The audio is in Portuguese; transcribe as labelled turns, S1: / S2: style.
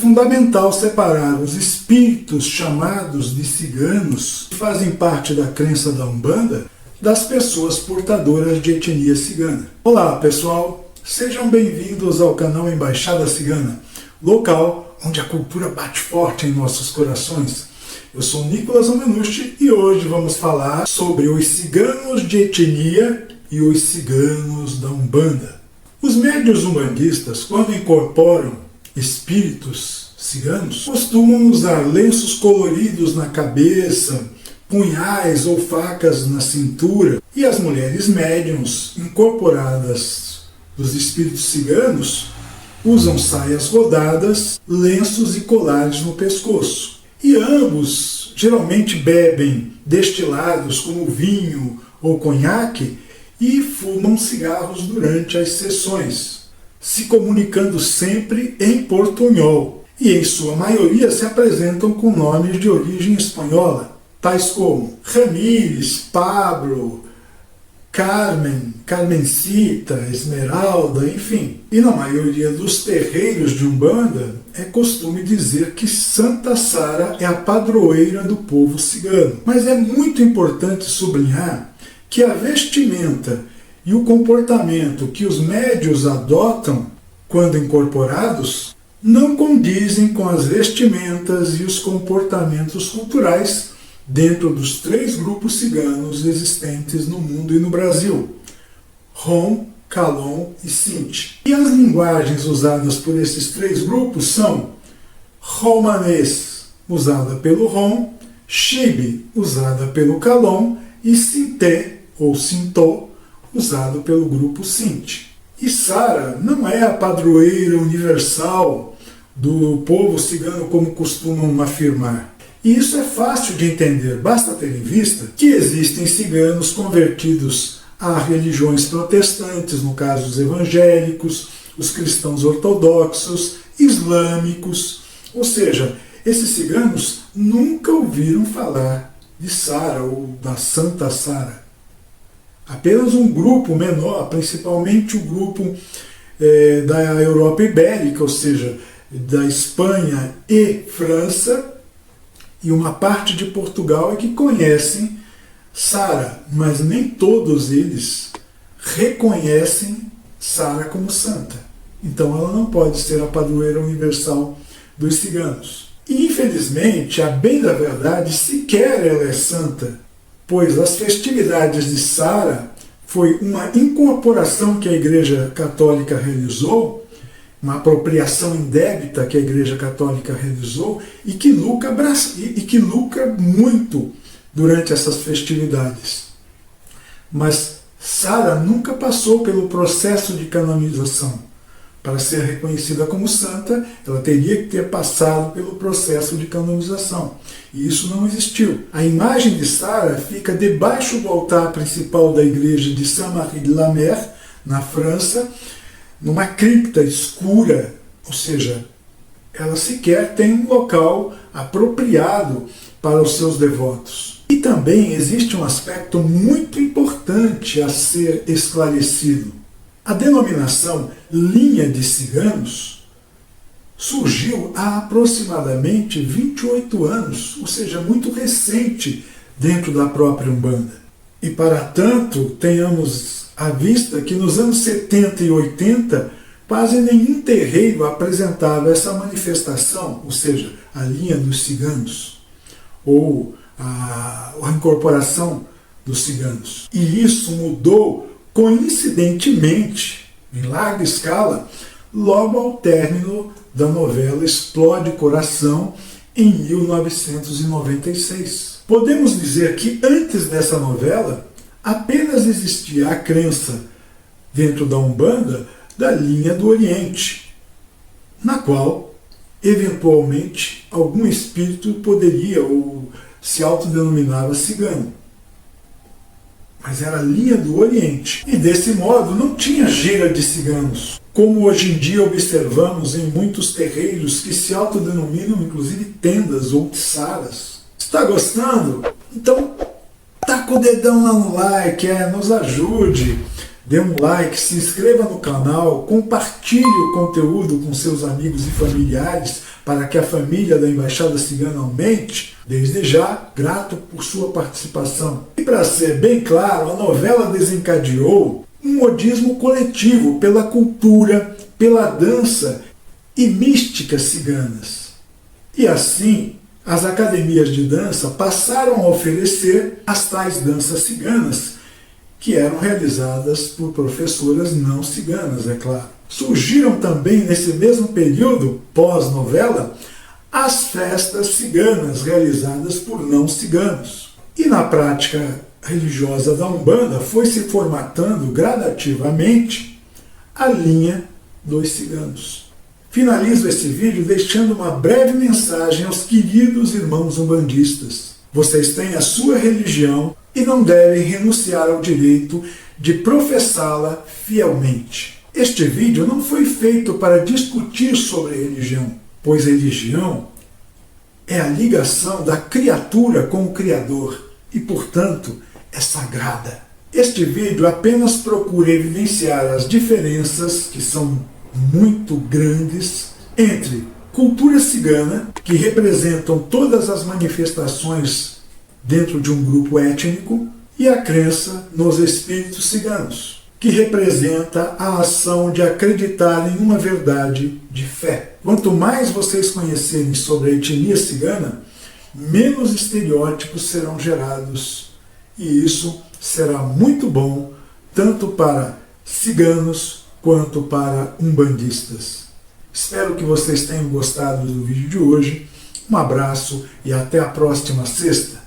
S1: fundamental separar os espíritos chamados de ciganos, que fazem parte da crença da Umbanda, das pessoas portadoras de etnia cigana. Olá pessoal, sejam bem-vindos ao canal Embaixada Cigana, local onde a cultura bate forte em nossos corações. Eu sou Nicolas Omenucci e hoje vamos falar sobre os ciganos de etnia e os ciganos da Umbanda. Os médiuns umbandistas, quando incorporam espíritos ciganos, costumam usar lenços coloridos na cabeça, punhais ou facas na cintura, e as mulheres médiuns incorporadas dos espíritos ciganos usam saias rodadas, lenços e colares no pescoço. E ambos geralmente bebem destilados como vinho ou conhaque e fumam cigarros durante as sessões, se comunicando sempre em portunhol, e em sua maioria se apresentam com nomes de origem espanhola, tais como Ramírez, Pablo, Carmen, Carmencita, Esmeralda, enfim. E na maioria dos terreiros de Umbanda é costume dizer que Santa Sara é a padroeira do povo cigano. Mas é muito importante sublinhar que a vestimenta e o comportamento que os médiuns adotam quando incorporados não condizem com as vestimentas e os comportamentos culturais dentro dos 3 grupos ciganos existentes no mundo e no Brasil: Rom, Calon e Sinti. E as linguagens usadas por esses 3 grupos são romanês, usada pelo Rom, Xibe, usada pelo Calon, e Sinté, ou Sintó, usado pelo grupo Sinti. E Sara não é a padroeira universal do povo cigano como costumam afirmar. E isso é fácil de entender, basta ter em vista que existem ciganos convertidos a religiões protestantes, no caso os evangélicos, os cristãos ortodoxos, islâmicos, ou seja, esses ciganos nunca ouviram falar de Sara ou da Santa Sara. Apenas um grupo menor, principalmente o grupo da Europa Ibérica, ou seja, da Espanha e França, e uma parte de Portugal é que conhecem Sara, mas nem todos eles reconhecem Sara como santa. Então ela não pode ser a padroeira universal dos ciganos. E infelizmente, a bem da verdade, sequer ela é santa, pois as festividades de Sara foi uma incorporação que a Igreja Católica realizou, uma apropriação indébita que a Igreja Católica realizou e que lucra muito durante essas festividades. Mas Sara nunca passou pelo processo de canonização. Para ser reconhecida como santa, ela teria que ter passado pelo processo de canonização. E isso não existiu. A imagem de Sara fica debaixo do altar principal da igreja de Saint-Marie-de-la-Mer, na França, numa cripta escura, ou seja, ela sequer tem um local apropriado para os seus devotos. E também existe um aspecto muito importante a ser esclarecido. A denominação linha de ciganos surgiu há aproximadamente 28 anos, ou seja, muito recente dentro da própria Umbanda. E para tanto, tenhamos à vista que nos anos 70 e 80 quase nenhum terreiro apresentava essa manifestação, ou seja, a linha dos ciganos, ou a incorporação dos ciganos. E isso mudou coincidentemente, em larga escala, logo ao término da novela Explode Coração, em 1996. Podemos dizer que antes dessa novela, apenas existia a crença dentro da Umbanda da linha do Oriente, na qual, eventualmente, algum espírito poderia ou se autodenominava cigano. Mas era a linha do Oriente. E desse modo não tinha gira de ciganos, como hoje em dia observamos em muitos terreiros que se autodenominam inclusive tendas ou tissaras. Está gostando? Então taca o dedão lá no like, nos ajude. Dê um like, se inscreva no canal, compartilhe o conteúdo com seus amigos e familiares para que a família da Embaixada Cigana aumente, desde já, grato por sua participação. E para ser bem claro, a novela desencadeou um modismo coletivo pela cultura, pela dança e místicas ciganas. E assim, as academias de dança passaram a oferecer as tais danças ciganas, que eram realizadas por professoras não ciganas, é claro. Surgiram também, nesse mesmo período, pós-novela, as festas ciganas realizadas por não ciganos. E na prática religiosa da Umbanda foi se formatando gradativamente a linha dos ciganos. Finalizo esse vídeo deixando uma breve mensagem aos queridos irmãos umbandistas. Vocês têm a sua religião e não devem renunciar ao direito de professá-la fielmente. Este vídeo não foi feito para discutir sobre religião, pois religião é a ligação da criatura com o Criador e, portanto, é sagrada. Este vídeo apenas procura evidenciar as diferenças, que são muito grandes, entre cultura cigana, que representam todas as manifestações dentro de um grupo étnico, e a crença nos espíritos ciganos, que representa a ação de acreditar em uma verdade de fé. Quanto mais vocês conhecerem sobre a etnia cigana, menos estereótipos serão gerados. E isso será muito bom, tanto para ciganos quanto para umbandistas. Espero que vocês tenham gostado do vídeo de hoje. Um abraço e até a próxima sexta.